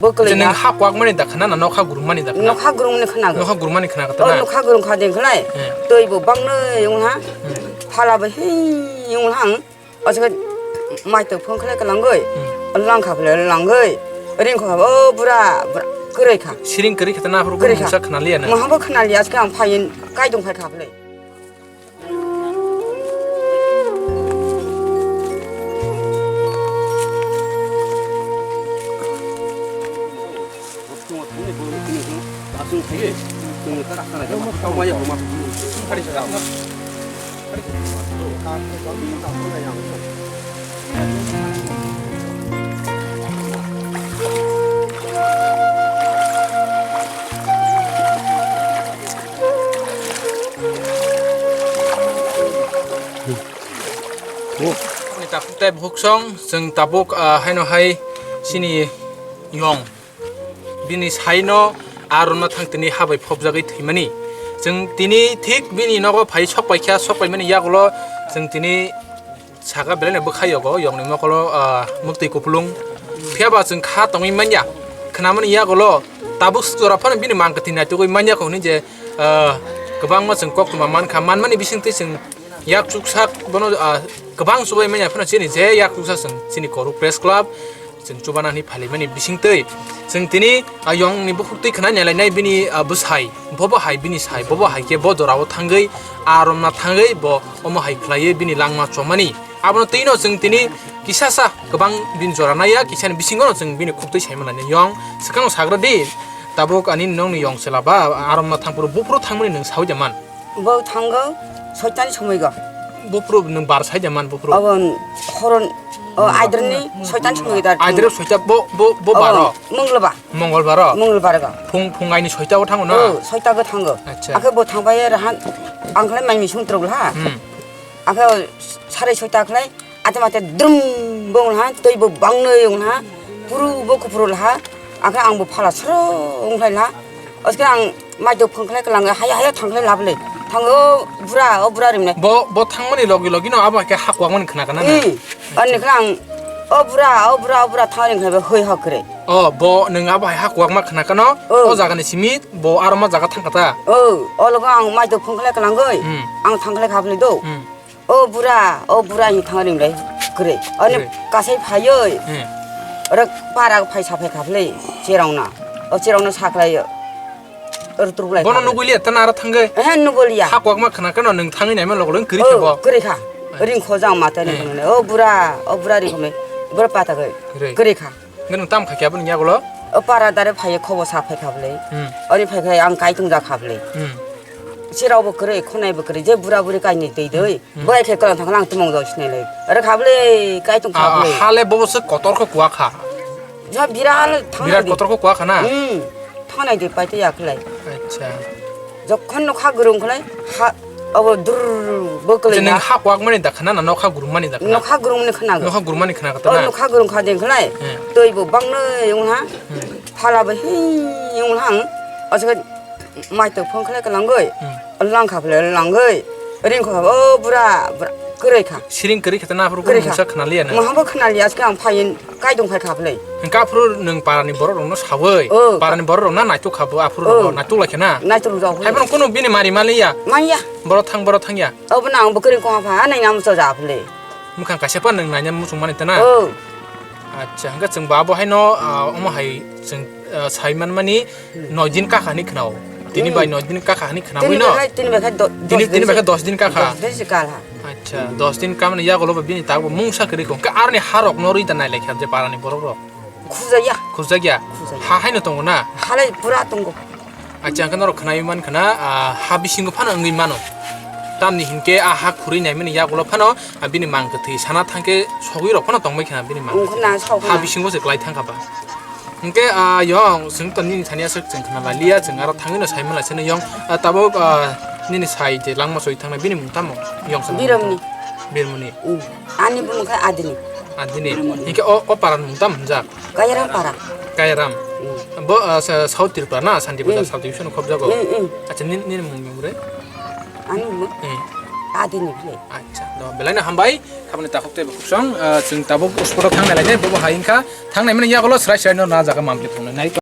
저는 학과학만이 다 하나 녹화 그룹만이 다 녹화 그룹은 하나 녹화 그룹만이 하나 같다 녹화 그룹 가든 그래 또 이거 방네 용하 팔아봐 해 용항 어서 마이트 폰 그래 그런 거이 얼랑 가블 얼랑 거이 어린 거 어 브라 그래 가 시린 그렇게 했다 나 그러고 무사 큰날이야네 뭐 한번 큰날이야 그냥 파인 가이동 팔 가블 되게 좀 따라가라. 뭐 까마야 뭐 팔이 잘 나와. ta te buk song seng tabuk haino hai sini yong bini saino aruna thangtini habai phobjagai thimani jeng tini thik bini nogo phai sokpai kya sokpai mani yagulo jeng tini saga belene bukhayogo yongni mokolo mukti kupulung phiaba jeng kha tongi manya khnamani yagulo tabuk stora phana bini mangkatina tugoi manya ko ni je gobang ma jeng kok man kha manmani bisingti jeng yak chuksak bono gobang subai manya phana chini je yak chuksak sini koru press club jeng chubana ni phali mani bisingtei jeng tini ayong ni bukhukti khana nyalai nai bini busai bobo hai bini sai bobo hai ke bo dorao thangai arom na thangai bo omo hai khlai bini langma chomani abono teino jeng tini kisasa gobang bin jorana ya kisan bisingono jeng bini khukti saimana ni yong sakang sagradi tabuk ani nong ni yong selaba arom na thangpuru bupro thangmani nang saujaman 뭐 당거 설단이 처음이가 bupro nang bar saujaman bupro 어번 호런 아이들이 설단 처음이다 아이들 소자 bo baro 멍글바 멍글바라가 풍가이니 소자고 탕고나 설다가 당거 아차 아까 뭐 당바에 한안 그래 많이 흉들어글 하 아까 차례 설다 그래 아줌마한테 드름 봉을 한또 이거 막너용 하 부르 먹고 부르를 하 아까 안뭐 팔아 서로 옹클 하 어떻게 안 마이도 펑클 그랑 하야 당클 라블레 당거 부라림네 bo thangmani logi no aba ke hakwangman khana kana na 아니 그냥 부라 타는 거 허이하 그래 bo nang aba hakwangma khana kana o jaga ni simit bo aroma jaga thangkata 얼렁 마이도 펑클 그랑 거이 안 당클 가블레도 부라 이 타는래 그래 아니 가세 파요 어럭 파라고 파이 사페 가블레 제랑나 제랑나 사클라요 bono nuguli tanara thangai 누굴이야 hakwangma khana kana nang thangai naima logolong kri khebo 그래 가 어린 고장 맞다는 거네 부라리 그러면 뭘 빠다 그래 가 nang tam khakya bun yagolo 빠라다를 파에 커버 사페 가블레 어리 파에 안 가이통자 가블레 지라고 그래 코나이버 그래 제 부라부리가 있는 데이들 뭐 이렇게 그런 당랑 두멍도 시네래 어리 가블레 가이통 가블레 hale bobosu kotorko kuwa kha 저 미라를 birat kotorko kuwa khana 타나이 돼 빠이야 그래 acha 저 컨노 카 그런 그래 하 두르 먹을래 jeng hakwangmani da khana na nokha gurumani da khana 녹화 그룹은 크나 nokha gurumani khana kata 녹화 그룹 가든 그래 또 이거 막내 용하 팔아봐 해 용항 어서 마이트 폰 그래 그런 거이 얼랑 가블 얼랑 거이 어린 거 브라 그래 가 siring kri khata na puru musa khana liya 뭐 na 한번 큰날이야 그냥 파인 가이동 팔 가블래 engka puru nang parani borok no sawoi parani borok na naitu khabo apuru naitu lakhena 나이트로 저 hai bon kono bini mari maliya 마이야 borok thangya 어브나 뭐 그런 거 봐. 아니 나무 써 잡을래. mukhang kasepa nang nanya musungmani tana acha hanga jeng babo hai no omo hai jeng saiman mani 9 din ka khani khnao tini bai 9 din ka khani khna boi no तीन बखा 10 din ka kha दस काल हा acha 10 din ka mani ya golo bini ta mungsa kri ko ka arni harok nori ta nai lekha je parani borok ro 쿠자야. khujagya ha hai no tongona 할래 불아 동고. acha kan ro khna man khna ha bisingo phana ngi mano tamni hinke ha khuri nai mani ya golo phano bini mangkthi sana thangke sogui ro phana tongmai khna bini mang 웅나 사고. ha bisingo se klai thangka ba hinke yong sing tani thania sek jeng khna la liya jeng ara thangino saimala sene yong tabo nini sai je langma soi thangna bini mutamo yong sa 미럼니. birmuni 아니 보면 그 아드니. adini hinke o paran mutam ja 가야랑 봐라. kairam bo south tirpura na sandi bazar south division khobjago 응. acha nin mungure 아니 뭐 아드니 그래. acha do belai na hambai थाबनो ताखुक ते बुखसं जों ताबुक स्पटआव थांनाय लायदे बबो हायिनखा थांनाय माने यागल स्राय स्राय न ना जागा मामले थंनाय